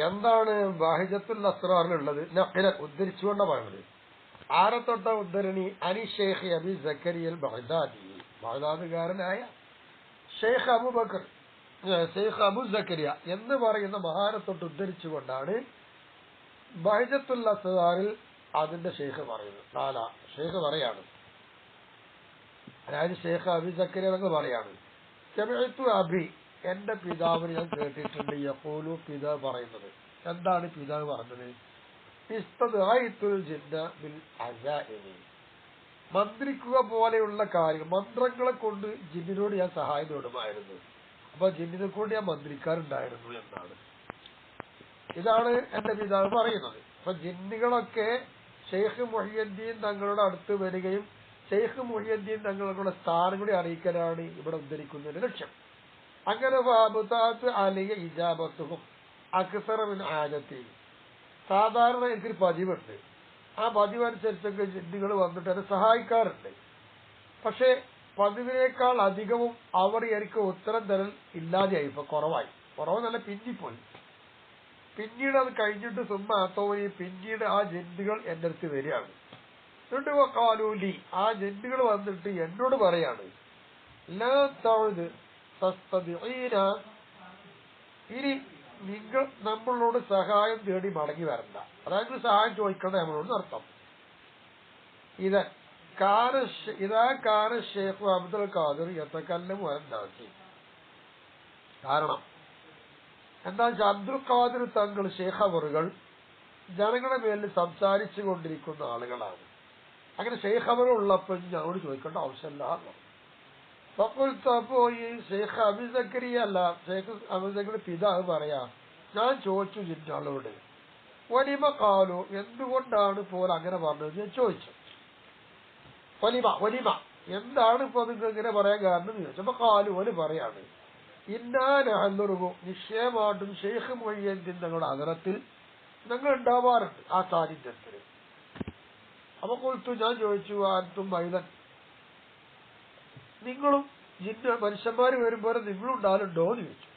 എന്താണ് ബാഹിജത്തുൽ അസ്റാറിലുള്ളത്? നഖില ഉദ്ധരിച്ചുകൊണ്ട പറയുന്നത്. ആരെ തൊട്ട ഉദ്ധരണി? അനി ഷെയ്ഖ് അബി സക്കരിയൽ ബഗ്ദാദി, ബഗ്ദാദുകാരനായ ഷെയ്ഖ് അബൂബക്കർ ഷെയ്ഖ് അബു സക്കരിയ എന്ന് പറയുന്ന മഹാനെ തൊട്ട് ഉദ്ധരിച്ചുകൊണ്ടാണ് ബഹിജത്തുൽ അസ്റാറിൽ അതിന്റെ ഷെയ്ഖ് പറയുന്നത്. ഷെയ്ഖ് പറയാണ്, അതായത് ഷെയ്ഖ് അബി സക്കരിയ എന്നൊക്കെ പറയാണ്, സമിഅ്തു അബി, എന്റെ പിതാവിന് ഞാൻ കേട്ടിട്ടുണ്ട്, യഖൂലു, പിതാവ് പറയുന്നത്. എന്താണ് പിതാവ് പറഞ്ഞത്? ഇസ്തദഅയ്തുൽ ജിന്ന ബിൽ അസാഇനി, മന്ത്രിക്കുക പോലെയുള്ള കാര്യങ്ങൾ, മന്ത്രങ്ങളെ കൊണ്ട് ജിന്നിനോട് ഞാൻ സഹായം തേടുമായിരുന്നു. അപ്പൊ ജിന്നിനെ കൊണ്ട് ഞാൻ മന്ത്രിക്കാറുണ്ടായിരുന്നു എന്നാണ്. ഇതാണ് എന്റെ പിതാവ് പറയുന്നത്. അപ്പൊ ജിന്നുകളൊക്കെ ഷെയ്ഖ് മുഹിയുദ്ദീൻ തങ്ങളുടെ അടുത്ത് വരികയും ഷെയ്ഖ് മുഹിയുദ്ദീൻ തങ്ങളുടെ സ്ഥാനം കൂടി അറിയിക്കലാണ് ഇവിടെ ഉദ്ധരിക്കുന്നതിന്റെ ലക്ഷ്യം. അങ്ങനെ അലിയ ഇജാബത്തും അക്സറമിൻ ആദത്തി, സാധാരണ എനിക്കൊരു പതിവുണ്ട്, ആ പതിവനുസരിച്ചൊക്കെ ജിന്നുകൾ വന്നിട്ട് എന്നെ സഹായിക്കാറുണ്ട്. പക്ഷെ പതിവിനേക്കാൾ അധികവും അവർ എനിക്ക് ഉത്തരം തരൽ ഇല്ലാതെയായി, ഇപ്പൊ കുറവ് നല്ല പിന്നിപ്പോയി. പിന്നീട് അത് കഴിഞ്ഞിട്ട് സുമ്മാത്തോയി, പിന്നീട് ആ ജിന്നുകൾ എന്റെ അടുത്ത് വരികയാണ്. എന്നിട്ട് കാലൂലി, ആ ജിന്നുകൾ വന്നിട്ട് എന്നോട് പറയാണ്, ഇനി നിങ്ങൾ നമ്മളോട് സഹായം തേടി മടങ്ങി വരണ്ട, അതായത് സഹായം ചോദിക്കണം നമ്മളോട് അർത്ഥം. ഇതാ കാന ഷെയ്ഖ് അബ്ദുൽ ഖാദിർ യതകല്ലമു അൻ-നാസി, കാരണം എന്താ വെച്ചാൽ അബ്ദുൽ ഖാദിർ തങ്ങൾ ഷെയ്ഖ് അവറുകൾ ജനങ്ങളുടെ മേലിൽ സംസാരിച്ചു കൊണ്ടിരിക്കുന്ന ആളുകളാണ്. അങ്ങനെ ഷെയ്ഖ് അവർ ഉള്ളപ്പോൾ ഞങ്ങളോട് ചോദിക്കേണ്ട ആവശ്യമില്ല. അപ്പോ ഈ ഷെയ്ഖ് അബി സക്കരിയ അല്ല, ഷെയ്ഖ് അബി സക്കരിയ പിതാവ് പറയാ, ഞാൻ ചോദിച്ചു ജിന്നാളോട്, വലിമ കാലു, എന്തുകൊണ്ടാണ് ഇപ്പോൾ അങ്ങനെ പറഞ്ഞത് ഞാൻ ചോദിച്ചു. വലിമ എന്താണ് ഇപ്പൊ നിങ്ങൾ ഇങ്ങനെ പറയാൻ കാരണം എന്ന് ചോദിച്ചു. അപ്പൊ കാലു ഓല് പറയാണ്, ഇന്നാനഹല്ലുറുകു, നിശ്ചയമായിട്ടും ഷെയ്ഖ് മുഹിയുദ്ദീൻ തങ്ങളുടെ അകരത്തിൽ ഞങ്ങൾ ഉണ്ടാവാറുണ്ട്, ആ സാന്നിധ്യത്തിൽ. അപ്പൊ കൊൽത്തു, ഞാൻ ചോദിച്ചു, ആർത്തും മൈതൻ, നിങ്ങളും ജിന്ന മനുഷ്യന്മാര് വരുമ്പോൾ നിങ്ങളും ഉണ്ടാകലുണ്ടോ എന്ന് ചോദിച്ചു.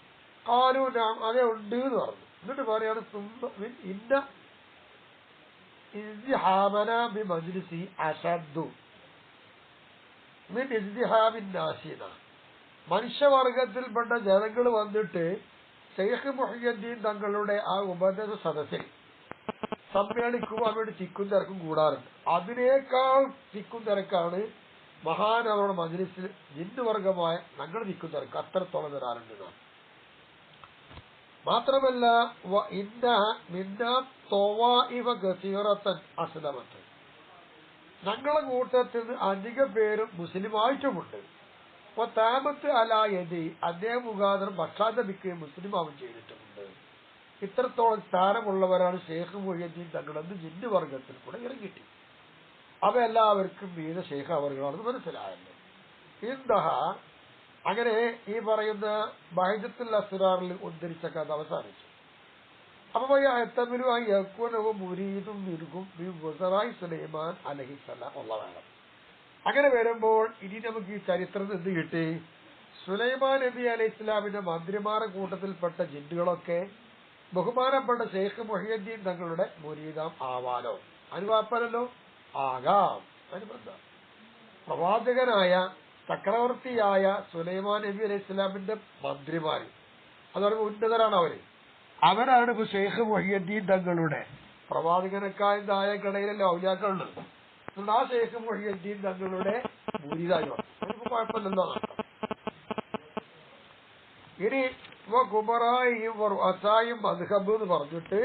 കാലു അതേ ഉണ്ട് എന്ന് പറഞ്ഞു. എന്നിട്ട് പറയാണ്, ഇന്ന ഇസ്തിഹാമന ബി മജ്ലിസി അശദ്ദു മിൻ ഇസ്തിഹാമിൻ നാസിന, മനുഷ്യവർഗത്തിൽപ്പെട്ട ജനങ്ങൾ വന്നിട്ട് ഷെയ്ഖ് മുഹിയുദ്ദീൻ തങ്ങളുടെ ആ ഉപദേശ സദസ്സിൽ സമ്മേളിക്കുമ്പോൾ അവരുടെ തിക്കും തിരക്കും കൂടാറുണ്ട്. അതിനേക്കാൾ തിക്കും തിരക്കാണ് മഹാനവരുടെ മജ്ലിസിൽ ജിന്നുവർഗമായ ഞങ്ങൾ തിക്കും തിരക്ക് അത്രത്തോളം വരാറുണ്ട്. മാത്രമല്ല ഞങ്ങളെ കൂട്ടത്തിൽ നിന്ന് അധിക പേരും മുസ്ലിമായിട്ടുമുണ്ട്. അപ്പൊ താമത്ത് അലായതി, അദ്ദേഹം മുഖാന്തരം ഭക്ഷാതപിക്കുകയും മുസ്ലിമാവും ചെയ്തിട്ടുമുണ്ട്. ഇത്രത്തോളം സ്ഥാനമുള്ളവരാണ് ഷെയ്ഖ് മുഹിയുദ്ദീൻ തങ്ങളെന്ന് ജിന്നു വർഗത്തിൽ കൂടെ ഇറങ്ങിട്ടി. അവ എല്ലാവർക്കും മീത ഷെയ്ഖ് അവർകളാണെന്ന് മനസ്സിലായല്ലോ. ഇന്ദഹ, അങ്ങനെ ഈ പറയുന്ന ബഹിജത്തുൽ അസ്റാറിൽ ഉദ്ധരിച്ച കഥ അവസാനിച്ചു. അപ്പൊ മുരീദും സുലൈമാൻ അലൈഹിസ്സലാം ഉള്ളതാണ്. അങ്ങനെ വരുമ്പോൾ ഇനി നമുക്ക് ഈ ചരിത്രത്തിൽ എന്ത് കിട്ടി? സുലൈമാൻ നബി അലൈഹി ഇസ്ലാമിന്റെ മന്ത്രിമാരുടെ കൂട്ടത്തിൽപ്പെട്ട ജിന്നുകളൊക്കെ ബഹുമാനപ്പെട്ട ഷെയ്ഖ് മുഹിയുദ്ദീൻ തങ്ങളുടെ മുരീദാം ആവാനോ? അനുവാപ്പനല്ലോ, ആകാം. അനുബന്ധം പ്രവാചകനായ ചക്രവർത്തിയായ സുലൈമാൻ നബി അലൈഹി ഇസ്ലാമിന്റെ മന്ത്രിമാർ, അതുപോലെ ഉന്നതരാണ് അവരാണ് ഇപ്പൊ ഷെയ്ഖ് മുഹിയുദ്ദീൻ തങ്ങളുടെ പ്രവാചകനക്കായ കടയിലല്ലേ ഔലിയാക്കളുണ്ട്. ആ ഷെയ്ഖ് മുഹിയുദ്ദീൻ തങ്ങളുടെ മുരീദായി വന്നു. കുഴപ്പമില്ലല്ലോ. ഇനി കുബറായും അസായും മദ്ഹബ് എന്ന് പറഞ്ഞിട്ട്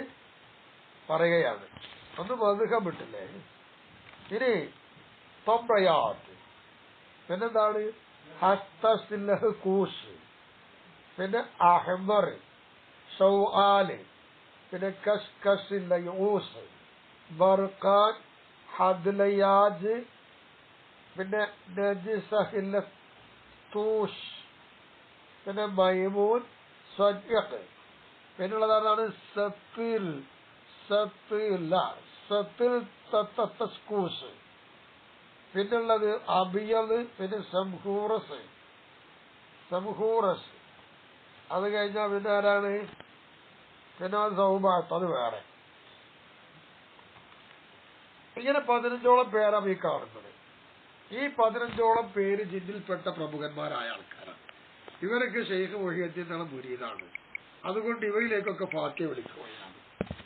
പറയുകയാണ്. അന്ന് മദ്ഹബ് ഇട്ടില്ലേ. ഇനി തൊബ്രയാത്ത്, പിന്നെന്താണ് ഹസ്തസില്ലഹ് കൂഷ്, പിന്നെ അഹ്മർ, ഷൗആല്, പിന്നെ കഷ്കഷില്ല യൂസ്, ബർഖാൻ, ഹദ്ലയാജ്, പിന്നെ നജിസഹില്ല തൂഷ്, പിന്നെ മൈമൂൻ, സ്വദ്യഖ്, പിന്നുള്ളതാണ് സത്തിൽ തത്തസ്കൂസ്, പിന്നുള്ളത് അബിയത്, പിന്നെ സംഹൂറസ്. അത് കഴിഞ്ഞാൽ പിന്നെ ആരാണ്? പിന്നെ സൗബാത്ത് അത് വേറെ. ഇങ്ങനെ 15ഓളം പേരാണ് ഈ കാണുന്നത്. ഈ 15ഓളം പേര് ജിന്നിൽപ്പെട്ട പ്രമുഖന്മാരായ ആൾക്കാരാണ്. ഇവരൊക്കെ ഷെയ്ഖ് മുഹിയുദ്ദീൻ എന്നുള്ള മുരീദാണ്. അതുകൊണ്ട് ഇവയിലേക്കൊക്കെ ഫാത്തിഹ വിളിക്കുകയാണ്.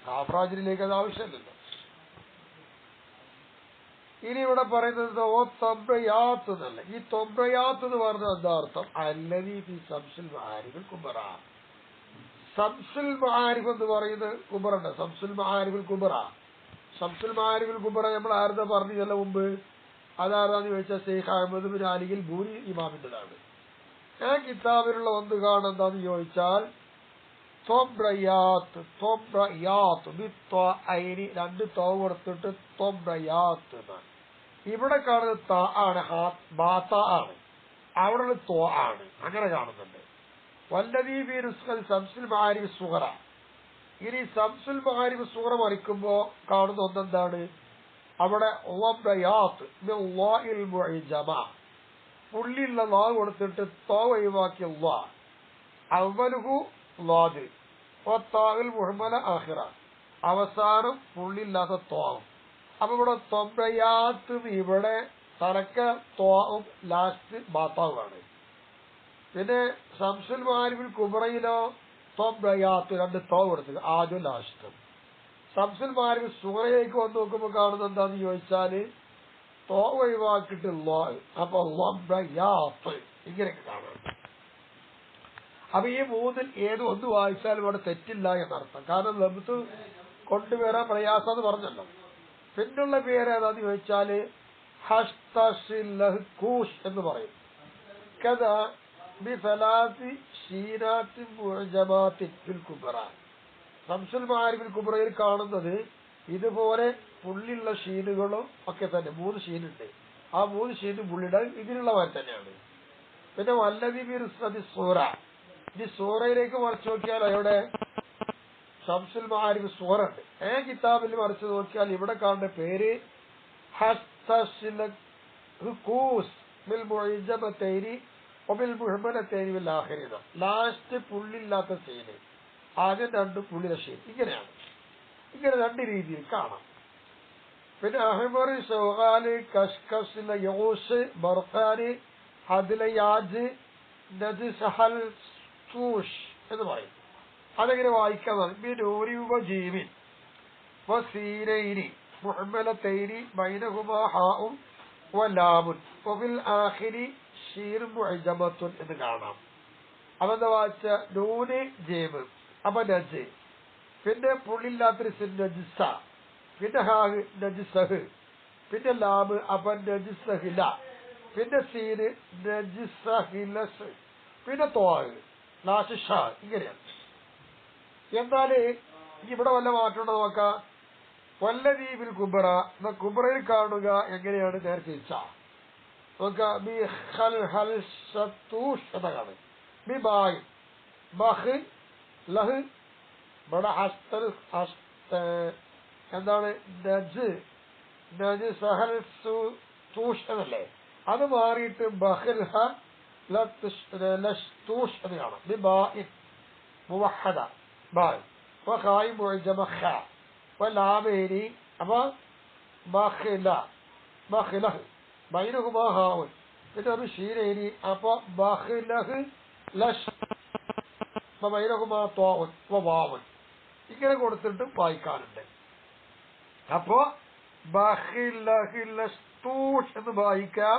കാഫ്രാജിലേക്ക് അത് ആവശ്യമില്ലല്ലോ. ഇനി ഇവിടെ പറയുന്നത് ഓ തൊബ്രയാത്ത് എന്നല്ല. ഈ തൊബ്രയാത്ത് എന്ന് പറഞ്ഞ എന്താ അർത്ഥം? അല്ലദീ ഫീ ശംസുൽ മആരിഫിൽ കുബ്റ. ശംസുൽ മആരിഫ് എന്ന് പറയുന്നത് കുബ്റണ്ട്. ശംസുൽ മആരിഫിൽ കുബ്റ. ശംസുൽ മആരിഫിൽ കുബ്റ നമ്മൾ ആരുടെ പറഞ്ഞതല്ല മുമ്പ്? അതാരാന്ന് ചോദിച്ചാൽ ഷെയ്ഖ് അഹ്മദ് ബിൻ അലിയിൽ ബൂരി ഇമാമിൻ്റെതാണ്. ആ കിതാബിലുള്ള ഒന്ന് കാണുന്നതാന്ന് ചോദിച്ചാൽ തൊബ്രയാത്ത്. തൊബ്രയാത്ത് ബിത്വഅൈനി, 2 തോ കൊടുത്തിട്ട് തൊബ്രയാത്ത് എന്നാണ്. ഇവിടെ കാണുന്നത് ത ആണ്, ബാത്ത ആണ്. അവിടെ തോ ആണ്. അങ്ങനെ കാണുന്നുണ്ട്. വല്ലദീ ഫീ നുസ്ഖൽ ശംസുൽ മആരിഫ് സുഗ്റ. ഇനി ശംസുൽ മആരിഫ് സുഗ്റ മറിക്കുമ്പോ കാണുന്ന ഒന്നെന്താണ്? അവിടെ ളബ്രയാത്ത് ബിൽ മുഅ്ജമ, പുള്ളിയുള്ള ലാ കൊടുത്തിട്ട് തോ ഒഴിവാക്കിയ ലാ, അവലുഹു ലാദ് വത്താഉൽ മുഹ്മല ആഖിറ, അവസാനം പുള്ളില്ലാത്ത തോവും. അപ്പൊ ഇവിടെ തൊബ്രയാത്ത് ഇവിടെ തലക്ക തോവും ലാസ്റ്റ് ബാത്താവുമാണ്. പിന്നെ ശംസുൽ മആരിഫിൽ കുബ്രയിലോ തൊബ്രയാത്ത് 2 തോ കൊടുത്തത് ആദ്യം ലാസ്റ്റും. ശംസുൽ മആരിഫ് സുഗ്റയിലേക്ക് വന്ന് നോക്കുമ്പോൾ കാണുന്നത് എന്താന്ന് ചോദിച്ചാല് തോ ഒഴിവാക്കിയിട്ട് ലാ. അപ്പൊ ലബ്രയാത്ത് ഇങ്ങനെയൊക്കെ കാണാം. അപ്പൊ ഈ 3-ൽ ഏത് ഒന്ന് വായിച്ചാലും അവിടെ തെറ്റില്ല എന്നർത്ഥം. കാരണം ലബ്ത്ത് കൊണ്ടുവരാൻ പ്രയാസം എന്ന് പറഞ്ഞല്ലോ. പിന്നുള്ള പേര് ഏതാന്ന് ചോദിച്ചാല് ഹസ്തശില്ലഹ്കൂഷ് എന്ന് പറയും. കഥ ബിസലാത്തി ഷീനാത്തി മുഅ്ജമാത്തി ഫിൽ കുബ്റ. ശംസുൽ മആരിഫിൽ കുബ്രയിൽ കാണുന്നത് ഇതുപോലെ പുള്ളിയുള്ള ഷീനുകളും ഒക്കെ തന്നെ. 3 ഷീനുണ്ട്. ആ 3 ഷീനും പുള്ളിയുടെ ഇതിലുള്ള മാതിരി തന്നെയാണ്. പിന്നെ വല്ലദീ ഫീ നുസ്ഖത്തി സൂറ. ഈ സൂറയിലേക്ക് മറിച്ച് നോക്കിയാൽ അവിടെ ശംസുൽ മആരിഫ് സൂറ ഉണ്ട്. കിതാബിൽ മറിച്ച് നോക്കിയാൽ ഇവിടെ കാണുന്ന പേര് ഹസ്തശില്ലഹ്കൂസ് ബിൽ മുഅ്ജമതൈനി വബിൽ മുഹ്മലതൈനി വൽ ആഖിറീന. ലാസ്റ്റ് പുള്ളില്ലാത്ത സീന്, ആദ്യം 2 പുള്ളിയുടെ ഷീൻ. ഇങ്ങനെയാണ്. ഇങ്ങനെ 2 രീതിയിൽ കാണാം. പിന്നെ അഹ്മർ, ഷൗഗാല്, കഷ്കസ്, യൗസ്, ബർഖാനി, ഹദ്ലയാജ്, നജ്സഹൽ തൂഷ് എന്ന് പറയും. അതെങ്ങനെ വായിക്കാന്നാണ്? ബിനൂരി വജീമിൻ വസീനൈനി മുഹ്മലതൈനി ബൈനഹുമാ ഹാഉം വലാമുൻ വഫിൽ ആഖിരി ഷീർ മുഅ്ജമത്തുൻ എന്ന് കാണാം. അതെന്താ വായിച്ച? നൂന് ജീമ്, അപ്പൊ നജ്, പിന്നെ പുള്ളില്ലാത്തൊരു സിൻ നജ്സ, പിന്നെ ഹാഹ് നജ്സഹ്, പിന്നെ ലാമ് അപ്പൊ നജ്സഹില, പിന്നെ സീന് നജ്സഹിലസ്, പിന്നെ തോഹ് ലാസ്റ്റ് ഷാ. ഇങ്ങനെയാണ്. എന്നാല് ഇവിടെ വല്ല മാറ്റമുണ്ടോ നോക്കാം. വല്ലദീ ഫിൽ കുബ്റ എന്ന കുബ്രയിൽ കാണുക എങ്ങനെയാണ്? നേരെ തിരിച്ചാ നോക്കാം. ബി ഖൽ ഹൽ സത്തൂഷ് എന്ന കാണും. ബി ബായ് ബഹ് ലഹ് ബട ഹസ്തൽ എന്താണ്? നജ് നജ് സഹൽ തൂഷ് എന്നല്ലേ? അത് മാറിയിട്ട് ബഹൽ ഹ ലസ്തൂഷ് എന്ന് കാണാം. ബി ബായ് മുവഹദ ബായ് വഖായി മുഅ്ജമ ഖ വലാമേനി അപ്പൊ ബഖില ബഖിലഹ് ബൈനഹുമാ ഹാഉൻ, പിന്നെ ഒരു ഷീനേനി അപ്പൊ ബഖിലഹ് ലഷ് ബൈനഹുമാ ത്വാഉൻ വവാവുൻ. ഇങ്ങനെ കൊടുത്തിട്ട് വായിക്കാനുണ്ട്. അപ്പോ ബഖിലഹ് ലസ്തൂഷ് എന്ന് വായിക്കാം.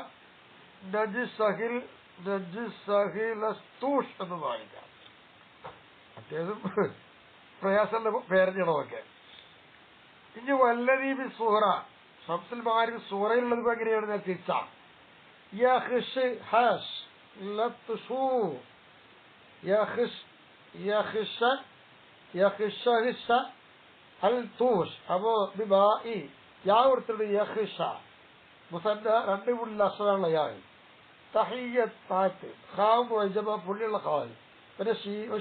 നജ്സഹിൽ നജ്സഹിലസ്തൂഷ് എന്ന് വായിക്കാം. അത്യാവശ്യം പ്രയാസമുള്ള പേരഞ്ഞണമൊക്കെ. ഇനി വല്ലദീ ഫി സൂറ. ശംസുൽ മആരിഫ് സൂറയിലുള്ളത് എങ്ങനെയാണ്? തിരിച്ച യഖ്ഷ് ഹസ് ലത്ഷു യഖ്ഷ് യഖ്ഷ യഖ്ഷഹ്ഷ അൽ തൂഷ്. അപ്പോ ബിബാഇ യാ കൊടുത്തിട്ട് യഖ്ഷ മുസന്ന 2 പുള്ളിയുള്ള അക്ഷരമുള്ള യാ. തഹിയ്യത്ത് ഖാം മുഅ്ജമ പുള്ളിയുള്ള ഖാൽ, പിന്നെ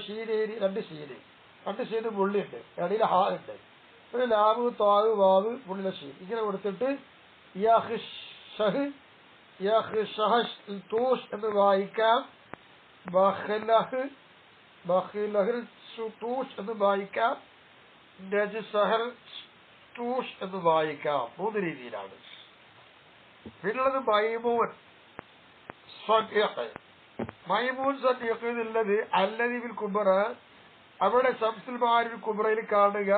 ഷീനേരി 2 ഷീന്, 2 ഷീന് പുള്ളിയുണ്ട്, ഇടയിൽ ഹാ ഉണ്ട്, പിന്നെ ലാബ് താവ് വാവ് പുള്ളിയുള്ള ഷീൻ. ഇങ്ങനെ കൊടുത്തിട്ട് യഖ്ഷഹ് യഖ്ഷഹ് തൂഷ് എന്ന് വായിക്കാം. ബഖ്ലഹ് ബഖ്ലഹ് ടൂഷ് എന്ന് വായിക്കാം, നജ്സഹൽ ടൂഷ് എന്ന് വായിക്കാം. 3 രീതിയിലാണ്. പിന്നുള്ളത് മൈമൂൻ സദ്യഖ്. മൈമൂൻ സദ്യഖ് എന്നുള്ളത് അല്ലദി ബിൽ കുബ്റ, അവിടെ ശംസുൽ മആരിഫ് കുബ്രയിൽ കാണുക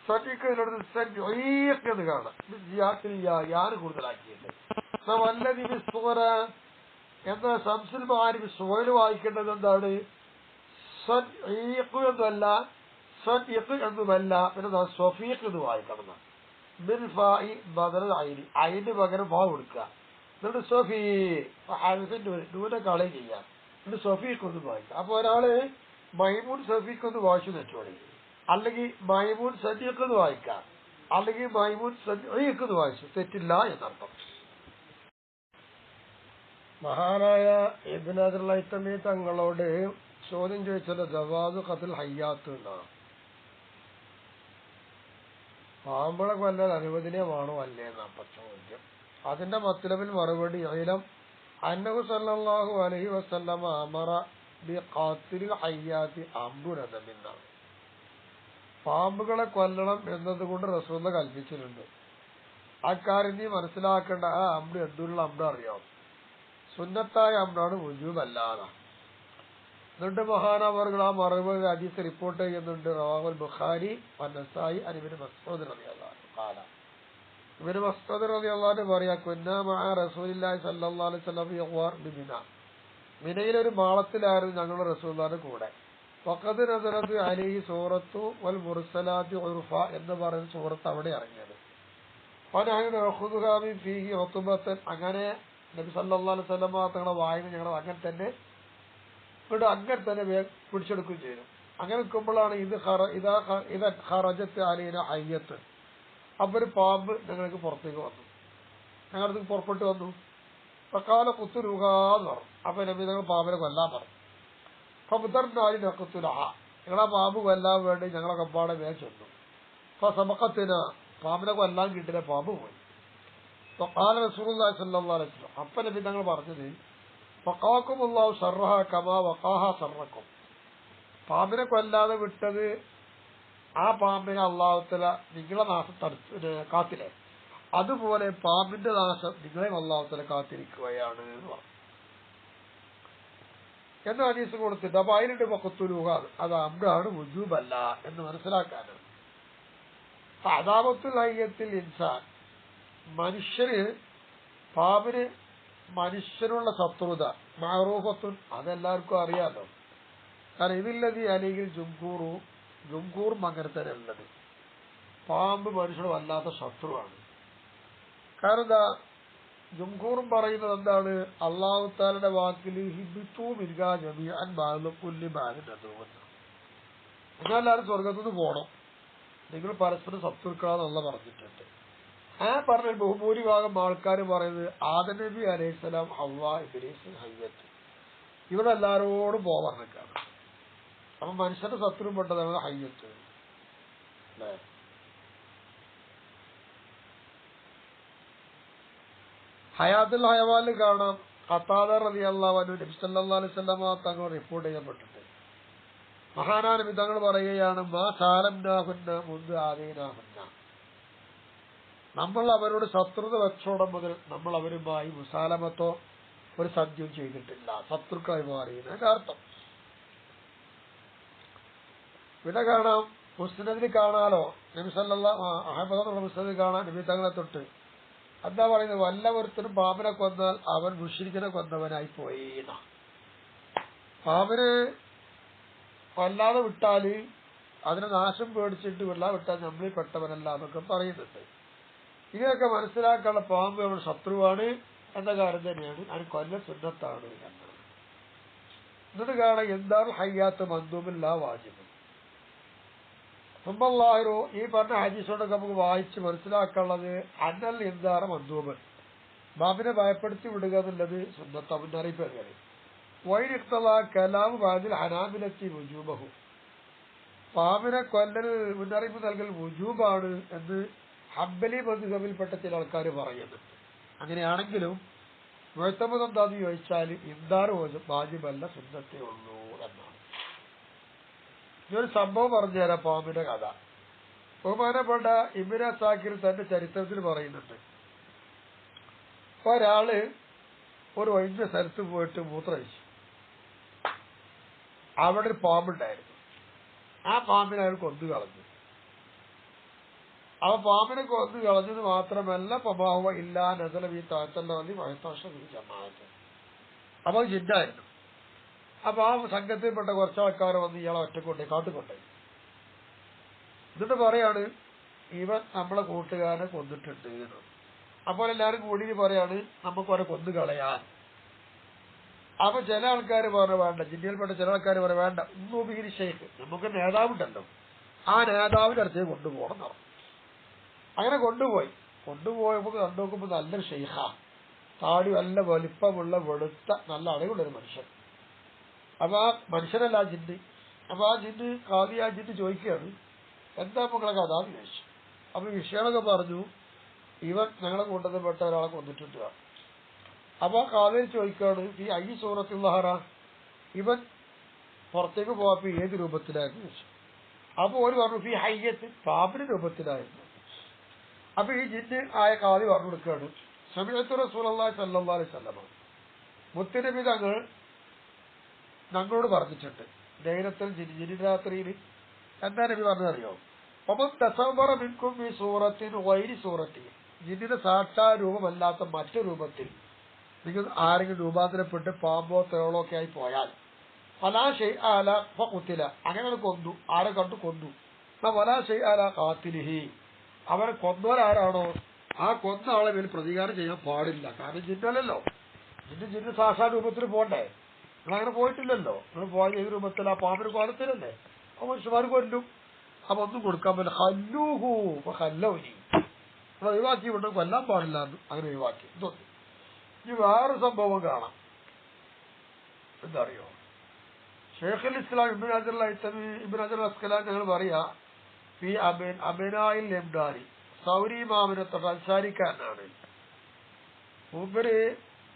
സദ്യഖ് എന്നുള്ളത് സദ്യഖ് എന്ന് കാണാം. യാണ് കൂടുതലാക്കിയത്. അല്ലദി ബിൽ സുഗ്റ എന്ന ശംസുൽ മആരിഫ് സുഗ്റയിൽ വായിക്കേണ്ടത് എന്താണ്? സദ്യഖ് എന്നല്ല, സദ്യഖ് എന്നുമല്ല, പിന്നെ സഫീഖ് എന്ന് വായിക്കണം. ബിൽഫാഇ ബദൽ ഐനി, ഐന് പകരം ഫാ കൊടുക്കുക. എന്നിട്ട് സഫീ നൂനെ കളയും ചെയ്യാം. എന്നിട്ട് സഫീഖ് ഒന്ന് വായിക്കാം. അപ്പൊ ഒരാള് മൈമൂൻ സഫീഖ് ഒന്ന് വായിച്ചു വെച്ചോളി, അല്ലെങ്കിൽ മൈമൂൻ സദീഖ് എന്ന് വായിക്കാം, അല്ലെങ്കിൽ മൈമൂൻ സദീഖ് എന്ന് വായിച്ചു, തെറ്റില്ല എന്നർത്ഥം. മഹാനായ ഇബ്നു ഹജർ അൽ ഹൈതമി തങ്ങളോട് ചോദ്യം ചോദിച്ചത് ജവാദു ഖത്ൽ ഹയ്യാത്ത് എന്നാണ്. പാമ്പുകളെ കൊല്ലാൻ അനുവദനീയമാണോ അല്ലേ എന്നാ ചോദ്യം. അതിന്റെ മത്ലബിൽ മറുപടി ഇലം അന്നഹു സല്ലല്ലാഹു അലൈഹി വസല്ലമ അമറ ബി ഖാതിലിൽ ഹയ്യാത്തി അംറുൻ എന്നാണ്. പാമ്പുകളെ കൊല്ലണം എന്നതുകൊണ്ട് റസൂൽ കൽപ്പിച്ചിട്ടുണ്ട്. അക്കാര്യം നീ മനസ്സിലാക്കേണ്ട. ആ അമ്ര എന്തുള്ള അമ്ര അറിയാം? സുന്നത്തായ അമ്രാണ്, വുജൂബല്ലാതെ. എന്നിട്ട് മഹാനവർകൾ ആ മറുപടി ഹദീസ് റിപ്പോർട്ട് ചെയ്യുന്നുണ്ട്. റവാഹുൽ ബുഖാരി വനസായി അൻ ഇബ്നു മസ്ഊദ് റളിയല്ലാഹു അൻഹു. ഇബ്നു മസ്ഊദ് റളിയല്ലാഹു അൻഹു പറയാ, കുന്നാ മഅ റസൂലില്ലാഹി സ്വല്ലല്ലാഹു അലൈഹി വസല്ലം യഗ്വാർ ബിമിന, മിനയിലൊരു മാളത്തിലായിരുന്നു ഞങ്ങൾ റസൂലുള്ളാഹിന്റെ കൂടെ. വഖദ് നസറത് അലൈഹി സൂറത്തു വൽ മുർസലാത്തി ഉർഫ എന്ന് പറയുന്ന സൂറത്ത് അവിടെ ഇറങ്ങിയത്. ഫനഹു നഖുദുഹാ മിൻ ഫീഹി ഉത്ബത്തൻ, അങ്ങനെ നബി സല്ലല്ലാഹു അലൈഹി വസല്ലം തങ്ങളുടെ വായന ഞങ്ങൾ അങ്ങനെ തന്നെ പിടിച്ചെടുക്കുകയും ചെയ്തു. അങ്ങനെ നിൽക്കുമ്പോഴാണ് ഇത് ഖറജത്ത് അലൈന ഹയ്യത്ത്, അപ്പൊ ഒരു പാമ്പ് ഞങ്ങൾക്ക് പുറത്തേക്ക് വന്നു, ഞങ്ങളത് പുറപ്പെട്ടു വന്നു. ഫഖാല ഖുതുലുഹാന്ന് പറഞ്ഞു. അപ്പൊ നബി ഞങ്ങൾ പാമ്പിനെ കൊല്ലാൻ പറഞ്ഞു. ഫബദർനാലി നഖ്തുലഹ, ഞങ്ങളാ പാമ്പ് കൊല്ലാൻ വേണ്ടി ഞങ്ങളെ കമ്പാടെ വേഗം ചെന്നു. ഫസബഖത്തിന, പാമ്പിനെ കൊല്ലാൻ കിട്ടില്ല, പാമ്പ് പോയി. ഫഖാല റസൂലുള്ളാഹി സ്വല്ലല്ലാഹു അലൈഹി വസല്ലം, അപ്പൊ നബി ഞങ്ങൾ പറഞ്ഞത് വഖാകുമുല്ലാഹു ശർറഹ കമാ വഖാഹ ശർറക്കും, പാമ്പിനെ കൊല്ലാതെ വിട്ടത് ആ പാമ്പിനെ അല്ലാഹു തആല നിങ്ങളെ നാശം കാത്തില്ലേ, അതുപോലെ പാമ്പിന്റെ നാശം നിങ്ങളെയും അല്ലാഹു തആല കാത്തിരിക്കുകയാണ് എന്ന് പറഞ്ഞു. എന്ന ഹദീസ് കൊടുത്തിട്ട് അപ്പൊ അതിലിട്ട് വഖത്തുലുഹ, അത് അമ്രാണ്, വുജൂബല്ല എന്ന് മനസ്സിലാക്കാനാണ്. അദാവത്തുൽ ഹയ്യത്തിൽ ഇൻസാൻ, മനുഷ്യര് പാമ്പിന് മനുഷ്യനുള്ള ശത്രുത മഅറൂഫത്തുൻ, അതെല്ലാവർക്കും അറിയാലോ. കാരണം ഇതില്ലതി അല്ലെങ്കിൽ ജുംഹൂറും അങ്ങനെ തന്നെ ഉള്ളത്. പാമ്പ് മനുഷ്യന് വല്ലാത്ത ശത്രുവാണ്. കാരണം എന്താ, ജുംഹൂറും പറയുന്നത് എന്താണ്, അല്ലാഹു തആലയുടെ വാക്കിൽ ഹിബ്തു മിൻഹാ ജമീഅൻ ബഅദുകുല്ലി ബഅദിൻ അദുവ്വൻ, നിങ്ങളെല്ലാവരും സ്വർഗത്തിൽ നിന്ന് പോകണം, നിങ്ങൾ പരസ്പരം ശത്രുക്കളാണെന്നുള്ള പറഞ്ഞിട്ടുണ്ട്. ആ പറഞ്ഞ ബഹുഭൂരിഭാഗം ആൾക്കാർ പറയുന്നത് ആദം നബി അലൈഹിസ്സലാം, ഹവ്വ, ഇബ്ലീസ്, ഹയ്യത്ത്, ഇവിടെ എല്ലാവരോടും പോവാൻ നിൽക്കാണ്. അപ്പൊ മനുഷ്യന്റെ ശത്രു പെട്ടതാണ് ഹയ്യത്ത് അല്ലേ. ഹയാത്തുൽ ഹയവാനിൽ കാണാം, ഖതാദ റളിയല്ലാഹു അൻഹു നബി സല്ലല്ലാഹു അലൈഹി വസല്ലം തങ്ങൾ റിപ്പോർട്ട് ചെയ്യപ്പെട്ടിട്ട് മഹാനായ നബി തങ്ങൾ പറയുകയാണ്, മാ സാലംനാഹുന്ന മുൻദു ആദീനാഹുന്ന, നമ്മൾ അവരോട് ശത്രുത വെച്ചോടം മുതൽ നമ്മൾ അവരുമായി മുസാലമത്തോ ഒരു സദ്യയും ചെയ്തിട്ടില്ല, ശത്രുക്കളായി മാറിയതിന്റെ അർത്ഥം. പിന്നെ കാണാം, മുസ്നദിൽ കാണാലോ, നബി സല്ലല്ലാഹു അഹമ്മദ് മുസ്നദിൽ കാണാൻ നബി തങ്ങളെ തൊട്ട് എന്താ പറയുന്നത്, വല്ലവരുത്തനും പാമ്പിനെ കൊന്നാൽ അവൻ മുശ്രിക്കിനെ കൊന്നവനായി പോയി. പാമ്പിന് കൊല്ലാതെ വിട്ടാല് അതിനെ നാശം പേടിച്ചിട്ട് വിട്ടാൽ നമ്മളിൽ പെട്ടവനല്ല എന്നൊക്കെ പറയുന്നുണ്ട്. ഇതൊക്കെ മനസ്സിലാക്കാനുള്ള പാമ്പ് നമ്മുടെ ശത്രുവാണ് എന്ന കാര്യം തന്നെയാണ്, അതിന് കൊല്ല സുന്നത്താണ് എന്നാണ്. എന്നിട്ട് കാണാൻ എന്താണ് ഹയ്യാത്ത് മന്ദൂബില്ല വാജിബ്. സുബ്ബല്ലാഹിറു, ഈ പറഞ്ഞ ഹദീസോടൊക്കെ നമുക്ക് വായിച്ച് മനസ്സിലാക്കാനുള്ളത് അന്നൽ എന്താറ മന്ദൂബ്, പാമ്പിനെ ഭയപ്പെടുത്തി വിടുക എന്നുള്ളത് സുന്നത്ത മുന്നറിയിപ്പ് തന്നെയാണ്. വൈനിഖ്തല കലാമു ബാദിൽ ഹനാബിലത്തി വുജൂബഹു, പാമ്പിനെ കൊല്ലൽ മുന്നറിയിപ്പ് നൽകൽ വുജൂബാണ് എന്ന് ഹംബലി മദ്ഹബിൽപ്പെട്ട ചില ആൾക്കാർ പറയുന്നുണ്ട്. അങ്ങനെയാണെങ്കിലും മുഅ്തമദ് എന്താന്ന് ചോദിച്ചാൽ ഇന്ദാർ വാജിബല്ല, സുന്നത്തേ ഉള്ളൂ എന്നാണ്. ഇതൊരു സംഭവം പറഞ്ഞുതരാം. പാമ്പിന്റെ കഥ ബഹുമാനപ്പെട്ട ഇബ്നു അസാക്കിർ തന്റെ ചരിത്രത്തിൽ പറയുന്നുണ്ട്. ഒരാള് ഒരു ഒഴിഞ്ഞ സ്ഥലത്ത് പോയിട്ട് മൂത്രമൊഴിച്ചു. അവിടെ ഒരു പാമ്പുണ്ടായിരുന്നു. ആ പാമ്പിനെ അയാൾ കൊന്നു കളഞ്ഞു. ആ പാമ്പിനെ കൊന്നു കളഞ്ഞത് മാത്രമല്ല, പമാവ ഇല്ലാ നസലവി താഴ്ത്തല്ലി വഴത്താശം ജമാഅത്ത്. അപ്പൊ ജിന്നായിരുന്നു. അപ്പൊ ആ സംഘത്തിൽപ്പെട്ട കുറച്ചാൾക്കാർ വന്ന് ഇയാളെ ഒറ്റക്കൊണ്ടേ കാട്ടുകൊണ്ടേ. എന്നിട്ട് പറയാണ്, ഇവൻ നമ്മളെ കൂട്ടുകാരനെ കൊന്നിട്ടുണ്ട് എന്ന്. അപ്പോൾ എല്ലാവരും കൂടി പറയാണ്, നമുക്ക് അവരെ കൊന്നു കളയാൻ. അപ്പൊ ചില ആൾക്കാർ പറഞ്ഞ വേണ്ട, ജില്ലയിൽപ്പെട്ട ചില ആൾക്കാർ പറഞ്ഞ വേണ്ട, ഉമ്മീരി ഷെയ്ഖ്, നമുക്ക് നേതാവുണ്ടല്ലോ, ആ നേതാവിന്റെ അടുത്തേക്ക് കൊണ്ടുപോകണം പറഞ്ഞു. അങ്ങനെ കൊണ്ടുപോയപ്പോൾ കണ്ടു നോക്കുമ്പോൾ നല്ലൊരു ഷെയ്ഖ, താടി നല്ല വലിപ്പമുള്ള വെളുത്ത നല്ല അടവുള്ളൊരു മനുഷ്യൻ. അപ്പൊ ആ മനുഷ്യനല്ല ആ ജിന്ന്. അപ്പൊ ആ ജിന്ന് ആ ജിന്ന് ചോദിക്കുകയാണ്, എന്താ മക്കളെ കഥ എന്ന് ചോദിച്ചു. അപ്പൊ വിഷയമൊക്കെ പറഞ്ഞു, ഇവൻ ഞങ്ങളെ കൂട്ടത്തിൽപ്പെട്ട ഒരാളെ കൊന്നിട്ടുണ്ട്. അപ്പൊ കാതിൽ ചോദിക്കാണ്, ഈ ഐ സൂറത്തുള്ളഹാറ, ഇവൻ പുറത്തേക്ക് പോയപ്പോ ഏത് രൂപത്തിലായിരുന്നു ചോദിച്ചു. അപ്പൊ ഒരു പറഞ്ഞു, ഈ ഹയ്യത്ത് പാമ്പിന്റെ രൂപത്തിലായിരുന്നു. അപ്പൊ ഈ ജിന്ന് ആയ കാതി പറഞ്ഞു കൊടുക്കുകയാണ്, സമയത്ത് റസൂലുള്ളാഹി സ്വല്ലല്ലാഹു അലൈഹി വസല്ലം മുത്തുനബി തങ്ങൾ ഞങ്ങളോട് പറഞ്ഞിട്ടുണ്ട്, ലൈലത്തുൽ ജിന്ന് രാത്രിയിൽ എന്താ നബി പറഞ്ഞതറിയോ, ഒമൻ തസവ്വറ മിൻകും ഈ സൂറത്തിന് വൈരി സൂറത്തി, ജിന്നിന്റെ സാക്ഷാ രൂപമല്ലാത്ത മറ്റു രൂപത്തിൽ നിങ്ങൾ ആരെങ്കിലും രൂപാന്തരപ്പെട്ട് പാമ്പോ തേളോ ഒക്കെ ആയി പോയാൽ ഫലാശൈ ആല കുത്തില, അങ്ങനെ കൊന്നു, ആരെ കണ്ടു കൊന്നു. ഫലാശൈ ആല കാത്തിലിഹി, അവരെ കൊന്നവരാരാണോ ആ കൊന്ന ആളെ മേൽ പ്രതികാരം ചെയ്യാൻ പാടില്ല. കാരണം ജിന്നല്ലോ, ജിന്ന് സാക്ഷാ രൂപത്തിൽ പോണ്ടേ. നിങ്ങളങ്ങനെ പോയിട്ടില്ലല്ലോ. നിങ്ങൾ പോയ ഏത് രൂപത്തിൽ ആ പാമ്പിന് കോലത്തിലല്ലേ. അപ്പൊ മനുഷ്യന്മാർ കൊല്ലും. അപ്പൊ ഒന്നും കൊടുക്കാൻ പറ്റില്ല. ഹല്ലൂഹു ഹല്ലൗനി, നമ്മൾ ഒഴിവാക്കി കൊണ്ട് കൊല്ലാൻ പാടില്ല, അങ്ങനെ ഒഴിവാക്കി. ഇതൊന്നും. ഇനി വേറൊരു സംഭവം കാണാം. എന്താ അറിയോ, ഷെയ്ഖുൽ ഇസ്ലാം ഇബ്നു ഹജർ അസ്കലാനി ഞങ്ങൾ പറയാ, ഈ അബിനായിൽ എംദാരി സൗരി ഇമാമിനെ തൊട്ട് അൻസാരിക്കാരനാണ്. മൂപ്പര്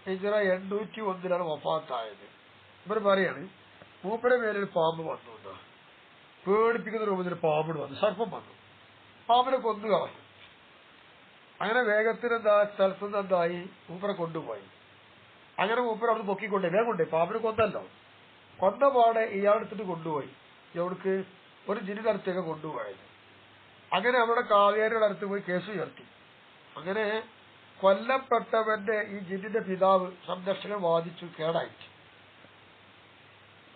ഹിജ്റ 801 വഫാത്തായത്. ഇവർ പറയാണ്, മൂപ്പരെ മേലൊരു പാമ്പ് വന്നു, പേടിപ്പിക്കുന്ന രൂപത്തിൽ പാമ്പ് വന്നു, സർപ്പം വന്നു, പാമ്പിനെ കൊന്നു കളഞ്ഞു. അങ്ങനെ വേഗത്തിൽ സ്ഥലത്തുനിന്ന് എന്തായി, മൂപ്പരെ കൊണ്ടുപോയി. അങ്ങനെ മൂപ്പര് അവിടെ പൊക്കിക്കൊണ്ടേ വേഗം കൊണ്ടേ, പാമ്പിനെ കൊന്നല്ലോ. കൊന്ന പാടെ ഇയാളെടുത്തിട്ട് കൊണ്ടുപോയി. എവിടേക്ക്? ഒരു ജിന്നിന്റെ അടുത്തേക്ക് കൊണ്ടുപോയത്. അങ്ങനെ അവിടെ കാവേരിയുടെ അടുത്ത് പോയി കേസ് ഉയർത്തി. അങ്ങനെ കൊല്ലപ്പെട്ടവന്റെ ഈ ജിന്നിന്റെ പിതാവ് സംരക്ഷകൻ വാദിച്ചു, കേടായിട്ട്.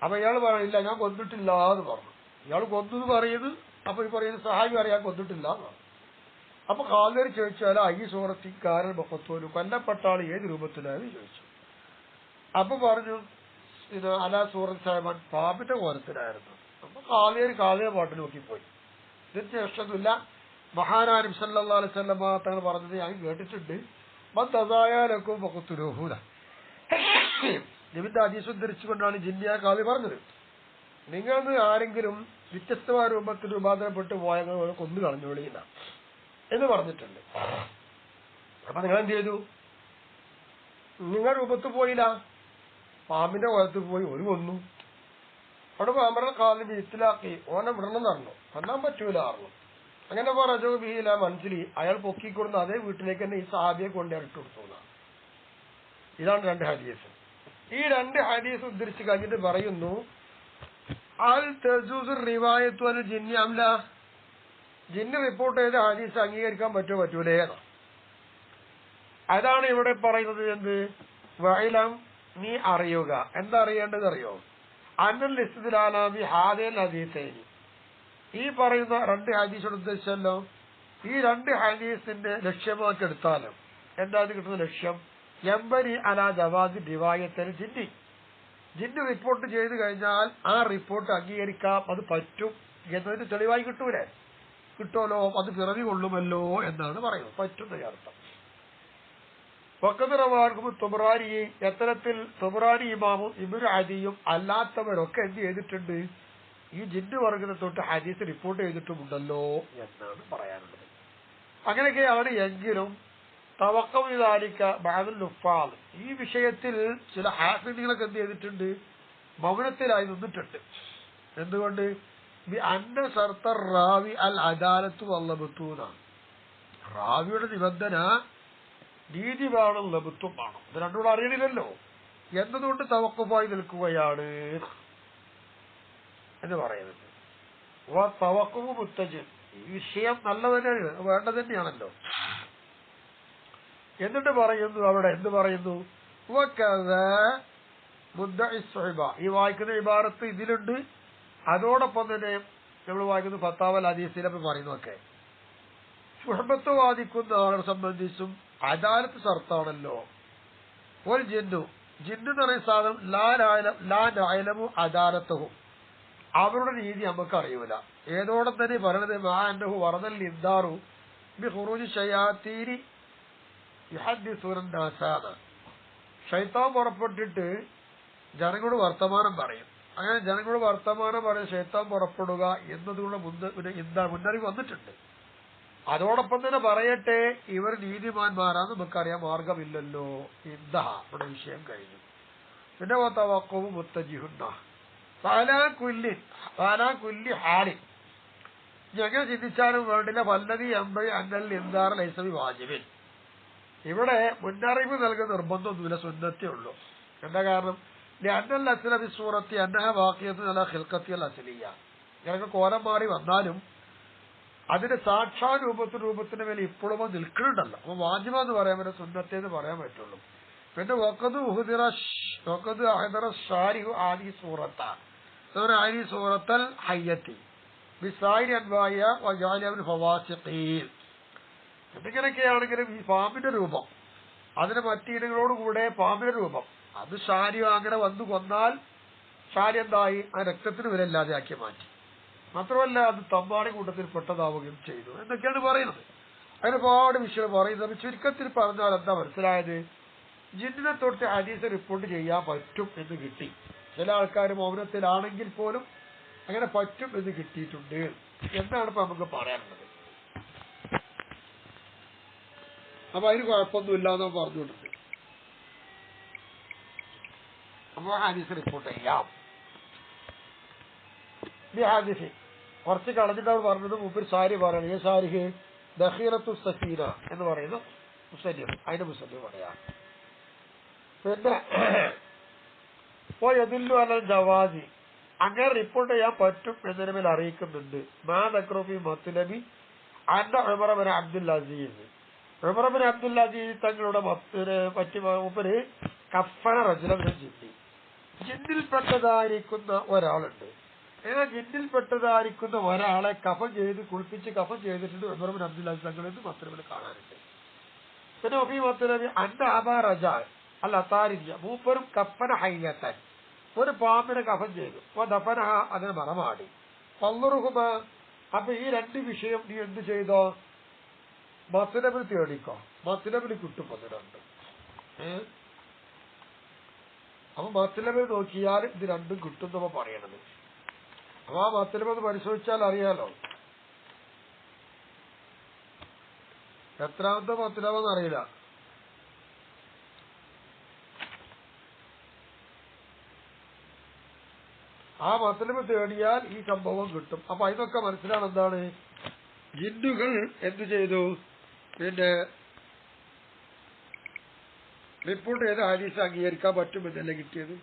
അപ്പൊ ഇയാൾ പറയില്ല, ഞാൻ കൊന്നിട്ടില്ല എന്ന് പറഞ്ഞു. ഇയാൾ കൊന്നു എന്ന് പറയുന്നത്, അപ്പൊ ഈ പറയുന്ന സഹാബി അറിയാൻ കൊന്നിട്ടില്ല എന്ന് പറഞ്ഞു. അപ്പൊ കാവേരി ചോദിച്ചാൽ ഈ സൂറത്തിക്കാരൻ ബൊക്കത്തോലും കൊല്ലപ്പെട്ട ആൾ ഏത് രൂപത്തിലായെന്ന് ചോദിച്ചു. അപ്പൊ പറഞ്ഞു, ഇത് അലാ സൂറത്ത് സാഹിബൻ, പാമ്പിന്റെ കോലത്തിലായിരുന്നു. അപ്പൊ കാവേരി പാട്ട് നോക്കിപ്പോയി. ഇതിന് ശേഷമില്ല. മഹാനായ നബി സല്ലല്ലാഹു അലൈഹി വസല്ലം തങ്ങൾ പറഞ്ഞത് ഞാൻ കേട്ടിട്ടുണ്ട്, മദ്ദസായാലക്കും ബഖത്തുലൂഹുല, നബിന്റെ ഹദീസ് ഉദ്ധരിച്ചുകൊണ്ടാണ് ജിന്നിയ കാവ്യ പറഞ്ഞത്, നിങ്ങൾ ആരെങ്കിലും വ്യത്യസ്തമായ രൂപത്തിൽ രൂപാന്തരപ്പെട്ട് പോയങ്ങൾ കൊന്നു കളഞ്ഞോളിയില്ല എന്ന് പറഞ്ഞിട്ടുണ്ട്. അപ്പൊ നിങ്ങൾ എന്ത് ചെയ്തു? നിങ്ങൾ രൂപത്തിൽ പോയില്ല, പാമ്പിന്റെ കോലത്തിൽ പോയി, ഒരു കൊന്നു. അവിടെ പാമ്പറ കാലിൽ വീട്ടിലാക്കി ഓനെ വിടണം നടന്നു, കൊല്ലാൻ പറ്റൂല അറിഞ്ഞു. അങ്ങനെ പറഞ്ഞു ബീല മനസ്സിലി, അയാൾ പൊക്കിക്കൊടുന്ന അതേ വീട്ടിലേക്ക് തന്നെ ഈ സഹാബിയെ കൊണ്ടിട്ട് കൊടുത്തു. ഇതാണ് 2 ഹദീസ്. ഈ 2 ഹദീസ് ഉദ്ധരിച്ച് കഴിഞ്ഞിട്ട് പറയുന്നു, അൽ തജൂസു റിവായത്തു അൽ ജിന്നി അംല, ജിന്ന് റിപ്പോർട്ട് ചെയ്ത ഹദീസ് അംഗീകരിക്കാൻ പറ്റൂലേ? അതാണ് ഇവിടെ പറയുന്നത്. എന്ത് വഇലം, നീ അറിയുക. എന്താ അറിയേണ്ടത് അറിയോ? അന്നൽ ഇസ്തിദലാലി ഹാദിൽ ഹദീസൈനി, ഈ പറയുന്ന 2 ഹദീസോട് ഉദ്ദേശിച്ചല്ലോ, ഈ 2 ഹദീസിന്റെ ലക്ഷ്യമാക്കി എടുത്താലും എന്താ കിട്ടുന്ന ലക്ഷ്യം? എംബരി അലാ ജവാദി റിവായത്തിൽ ജിന്നി, ജിന്ന് റിപ്പോർട്ട് ചെയ്തു കഴിഞ്ഞാൽ ആ റിപ്പോർട്ട് അംഗീകരിക്കാം, അത് പറ്റും എന്നതിന് തെളിവായി കിട്ടൂലേ? കിട്ടുമല്ലോ, അത് പിറവി കൊള്ളുമല്ലോ എന്നാണ് പറയുന്നത്. പറ്റുന്ന അർത്ഥം. വക്കതറവാർക്കും തുബറാനി, എത്തരത്തിൽ തുബറാനി ഇമാമും ഇബ്നു അദിയും അല്ലാത്തവരൊക്കെ എന്ത് ചെയ്തിട്ടുണ്ട്? ഈ ജിന്ന് വർഗത്തെ തൊട്ട് ഹദീസ് റിപ്പോർട്ട് ചെയ്തിട്ടുമുണ്ടല്ലോ എന്നാണ് പറയാനുള്ളത്. അങ്ങനെയൊക്കെയാണ്. എങ്കിലും തവക്കമിതാലിക്ക ബഅദുൽ നുഫാദ്, ഈ വിഷയത്തിൽ ചില ഹാഫിദുകളൊക്കെ എന്ത് ചെയ്തിട്ടുണ്ട്? മൗനത്തിലായി നിന്നിട്ടുണ്ട്. എന്തുകൊണ്ട്? ബിഅന്ന ശർത്ത റാവി അൽ അദാലത്തു വല്ലബത്തൂന, റാവിയുടെ നിബന്ധന നീതി വേണം ലബത്തും വേണം. ഇത് രണ്ടുകൂടെ അറിയണില്ലല്ലോ എന്നതുകൊണ്ട് തവക്കുഫായി നിൽക്കുകയാണ് എന്ന് പറയുന്നത്. തവക്കുഫ് മുത്തജിൻ, ഈ വിഷയം നല്ലതന്നെ വേണ്ടത് തന്നെയാണല്ലോ. എന്നിട്ട് പറയുന്നു അവിടെ എന്ത് പറയുന്നു, ഈ വായിക്കുന്ന ഇബാറത്ത് ഇതിലുണ്ട്. അതോടൊപ്പം തന്നെ നമ്മൾ വായിക്കുന്ന ഫത്താവൽ ഹദീസിലൊക്കെ പറയുന്നതൊക്കെ സുഹബത്ത് വാദിക്കുന്ന ആളെ സംബന്ധിച്ചും അദാലത്ത് ഷർത്താണല്ലോ. ഒരു ജിന്നു എന്ന് പറയുന്ന സാധനം ലാ നഅലമു അദാലത്തഹും, അവരുടെ രീതി നമുക്ക് അറിയൂല. ഏതോടെ തന്നെ പറയണത് മാഅന്നഹു വറദൽ ഇൻദാറു ബിഖുറൂജി ശയാത്തീനി യുഹദ്ദിസൂന നാസാന, ശൈത്താൻ പുറപ്പെട്ടിട്ട് ജനങ്ങളോട് വർത്തമാനം പറയും. അങ്ങനെ ജനങ്ങളോട് വർത്തമാനം പറയും ശൈത്താൻ പുറപ്പെടുക എന്നതുകൊണ്ട് മുന്നറിയിപ്പ് വന്നിട്ടുണ്ട്. അതോടൊപ്പം തന്നെ പറയട്ടെ ഇവർ നീതിമാന്മാരാന്ന് നമുക്കറിയാൻ മാർഗമില്ലല്ലോ. ഇന്ദഹ, ഇവിടെ വിഷയം കഴിഞ്ഞു. പിന്നെ തവഖുഫു മുത്തജിഹുന്ന ഫഅലാ കുല്ലി ഹാലിൻ, എങ്ങനെ ചിന്തിച്ചാലും വേണ്ടില്ല. വല്ലദി യംബഗി അന്നൽ ഇൻദാർ ലൈസ ബിവാജിബിൻ, ഇവിടെ മുന്നറിയിപ്പ് നൽകുന്ന നിർബന്ധമൊന്നുമില്ല, സുന്നത്തേ ഉള്ളൂ. എന്താ കാരണം, ലഅന്നൽ അസ്ല ബിസ്സൂറത്തി അന്നഹ വാഖിയത്തുൻ അലാ ഖിൽഖത്തി അൽ അസ്ലിയ്യ, ഞങ്ങൾക്ക് കോലം മാറി വന്നാലും അതിന്റെ രൂപത്തിന്റെ മേലെ ഇപ്പോഴും നിൽക്കുന്നുണ്ടല്ലോ. അപ്പൊ വാജിബ എന്ന് പറയാൻ പറ്റും, സുന്നത്തെ എന്ന് പറയാൻ പറ്റുള്ളൂ. പിന്നെ സൂറത്തൽ ഹയ്യത്തി ബിസായിരി അൻവായ വജാലിഅൽ ഫവാസിഖീൻ, എന്നിങ്ങനെയൊക്കെയാണെങ്കിലും ഈ പാമ്പിന്റെ രൂപം, അതിന് മറ്റിനങ്ങളോടുകൂടെ പാമ്പിന്റെ രൂപം, അത് ഷാരി അങ്ങനെ വന്നു കൊന്നാൽ ഷാരി എന്തായി, ആ രക്തത്തിന് വിലയില്ലാതെ ആക്കി മാറ്റി. മാത്രമല്ല അത് തമ്പാടി കൂട്ടത്തിൽ പെട്ടതാവുകയും ചെയ്തു എന്നൊക്കെയാണ് പറയുന്നത്. അതിനൊരുപാട് വിഷയം പറയുന്നത്. ചുരുക്കത്തിൽ പറഞ്ഞാൽ എന്താ മനസ്സിലായത്, ജിന്നിനെ തൊട്ട് ഹദീസ് റിപ്പോർട്ട് ചെയ്യാൻ പറ്റും എന്ന് കിട്ടി. ചില ആൾക്കാർ മൗനത്തിലാണെങ്കിൽ പോലും അങ്ങനെ പറ്റും എന്ന് കിട്ടിയിട്ടുണ്ട് എന്നാണ് ഇപ്പൊ നമുക്ക് പറയാനുള്ളത്. അപ്പൊ അതിന് കുഴപ്പമൊന്നുമില്ല എന്ന് പറഞ്ഞുകൊടുത്ത് അപ്പൊ ഹദീസ് റിപ്പോർട്ട് ചെയ്യാം. ഹാദിസ് കുറച്ച് കളഞ്ഞിട്ട് അവർ പറഞ്ഞത് മുമ്പിൽ സാരി പറയണം. ഈ സാരിക്ക് ദഖീറത്തു സഫീന എന്ന് പറയുന്ന മുസ്ലിം, അതിന്റെ മുസ്ലിം പറയാം. പിന്നെ യദുല്ലു അലൽ ജവാസി, അങ്ങനെ റിപ്പോർട്ട് ചെയ്യാൻ പറ്റും എന്നതിന് മേൽ അറിയിക്കുന്നുണ്ട്. മാ ദക്റുഫി മത്ലബി അന്ന Umar bin Abdul Aziz, Umar bin Abdul Aziz തങ്ങളുടെ പറ്റി മുമ്പര് കഫന റജുലൻ ജിന്നി, ജിന്നിൽപ്പെട്ടതായിരിക്കുന്ന ഒരാളുണ്ട്. ജിന്നിൽപ്പെട്ടതായിരിക്കുന്ന ഒരാളെ കഫൻ ചെയ്ത് കുളിപ്പിച്ച് കഫൻ ചെയ്തിട്ടുണ്ട് ഉമർ ബിൻ അബ്ദുൽ അസീസ് തങ്ങളെന്ന് മത്ലബിൽ കാണാനുണ്ട്. പിന്നെ ഒഫി മത്ലബി അന്ന അബാ റജാൽ അൽ അതാരിയ, മൂപ്പരും കഫന ഹയ്യത്തൻ, ഒരു പാമ്പിനെ കഫൻ ചെയ്തു. ദഫനഹ, അതിനെ മറമാടി. ഫള്ളുറുഹുമ, അപ്പൊ ഈ രണ്ട് വിഷയം നീ എന്ത് ചെയ്തോ, മത്ലബിൽ തേടിക്കോ, മത്ലബിൽ കിട്ടും. അതിനുണ്ട്. അപ്പൊ മത്ലബിൽ നോക്കിയാൽ ഇത് രണ്ടും കിട്ടുന്നവ പറയണത്. അപ്പൊ ആ മത്ലബ് പരിശോധിച്ചാൽ അറിയാലോ എത്രാമത്തെ മത്ലബെന്ന് അറിയില്ല. ആ മത്ലബ് തേടിയാൽ ഈ സംഭവം കിട്ടും. അപ്പൊ ഇതൊക്കെ മനസ്സിലാണ് എന്താണ്, ജിന്നുകൾ എന്ത് ചെയ്തു, പിന്നെ റിപ്പോർട്ട് ചെയ്ത ഹദീസ് അംഗീകരിക്കാൻ പറ്റുമെന്നല്ലേ കിട്ടിയത്.